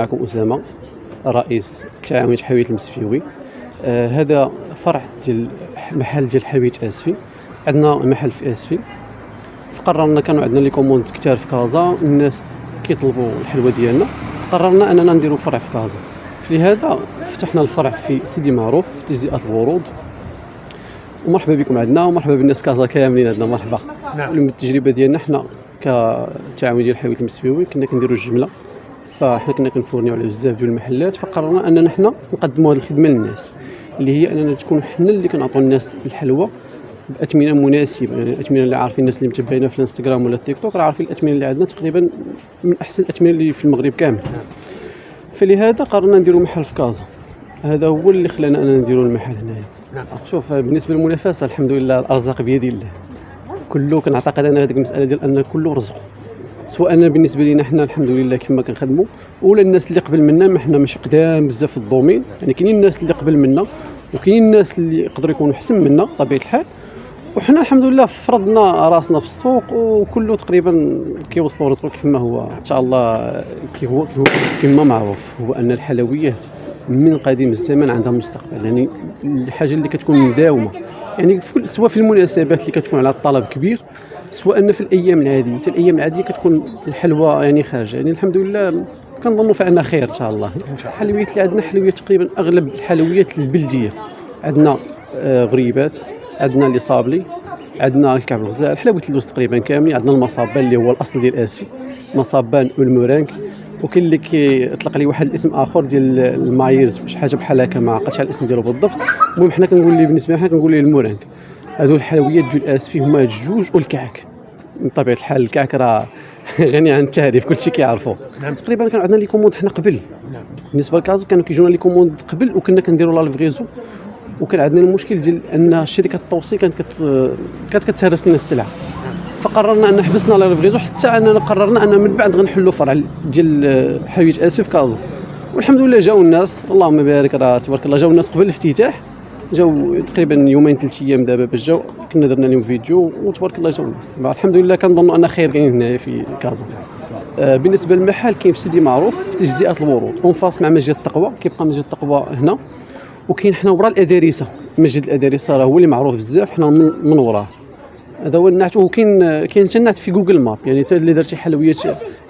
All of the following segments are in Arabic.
معكم أسامة رئيس تعاونية حلويات المسفيوي. هذا فرع ديال محل ديال حلويات اسفي. عندنا محل في اسفي، فقررنا كانوا عندنا لي كوموند كثار في كازا، الناس كيطلبوا الحلوى ديالنا، فقررنا اننا نديروا فرع في كازا. فلهذا فتحنا الفرع في سيدي معروف في تجزئة الورود. ومرحبا بكم عندنا ومرحبا بالناس كازا كاملين عندنا مرحبا. نعم. التجربه ديالنا حنا كتعاون ديال حلويات المسفيوي كنا كنديروا الجمله، فحنا كنا كنفورنيو على بزاف ديال المحلات، فقررنا اننا حنا نقدموا هذه الخدمه للناس، اللي هي اننا تكون حنا اللي كنعطيو الناس الحلوى باثمنه مناسبه. يعني الاثمنه اللي عارفين الناس اللي متابعينا في الانستغرام ولا التيك توك راه عارفين الاثمنه اللي عندنا تقريبا من احسن الاثمنه اللي في المغرب كامل. فلهذا قررنا نديروا محل في كازا. هذا هو اللي خلانا اننا نديروا المحل هنايا. شوف، بالنسبه للمنافسه الحمد لله الارزاق بيد الله، كله كنعتقد ان هذيك المساله ديال ان كله رزق، سواء أنا بالنسبه لينا حنا الحمد لله كيف ما كنخدموا، ولا الناس اللي قبل منا. ما حنا مش قدام بزاف في الدومين، يعني كاينين الناس اللي قبل منا وكاينين الناس اللي يقدروا يكونوا احسن منا بطبيعه الحال، وحنا الحمد لله فرضنا راسنا في السوق وكله تقريبا كيوصلوا رزقه كيف ما هو ان شاء الله. كما معروف هو ان الحلويات من قديم الزمان عندها مستقبل، يعني الحاجه اللي كتكون مداومه، يعني سواء في المناسبات اللي كتكون على الطلب كبير، سواء أن في الايام العاديه. حتى الايام العاديه كتكون الحلوى يعني خارجه، يعني الحمد لله كنظنوا فان خير ان شاء الله. الحلويات اللي عندنا حلويات تقريبا اغلب الحلويات البلديه. عندنا غريبات، عندنا لي صابلي، عندنا الكعب الغزال، حلاوه اللوز تقريبا كاملين. عندنا المصابان اللي هو الاصل ديال اسفي، مصابان والمورانك، وكاين اللي كيطلق عليه واحد الاسم اخر ديال المايز، شي حاجه بحال هكا ما عقلتش على الاسم ديالو بالضبط. المهم حنا كنقول ليه بالنسبه لنا، حنا كنقول ليه المورانك. هذو الحلويات ديال اسفي هما الجوج والكعك. من طبيعه الحال الكعك راه غني عن التعريف، كلشي كيعرفوا. تقريبا كان عندنا لي كوموند حنا قبل، بالنسبه لكازا كانوا كيجونا لي كوموند قبل، وكنا كنديروا لا ليفريزو. وكان عندنا المشكل ديال ان شركه التوصيل كانت كتهرس لنا السلعه، فقررنا ان حبسنا لا ليفريزو حتى اننا قررنا ان من بعد غنحلوا فرع ديال حلويات اسفي في كازا. والحمد لله جاوا الناس، اللهم بارك، راه تبارك الله. جاوا الناس قبل الافتتاح، جاوا تقريبا يومين 3 ايام دابا باش جاوا، كنا درنا لهم فيديو وتبارك الله جاوا الناس. الحمد لله كنظنوا ان خير كاين هنايا في كازا. بالنسبه للمحل كاين في سيدي معروف في تجزئه الورود اونفاس مع مسجد التقوى. كيبقى مسجد التقوى هنا، وكاين حنا ورا الادارسه. مسجد الادارسه راه هو اللي معروف بزاف، حنا من وراه. هذا هو النعت. وكاين حتى النعت في جوجل ماب، يعني حتى اللي درتي حلويات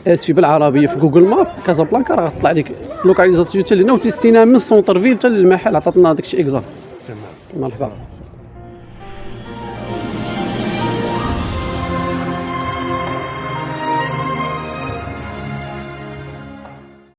اسفي بالعربيه في جوجل ماب كازابلانكا راه غتطلع لك لوكاليزاسيون حتى لهنا، وتيستينا من سونتر فيل حتى للمحل. عطاتنا داكشي اكزاكت. مرحبا.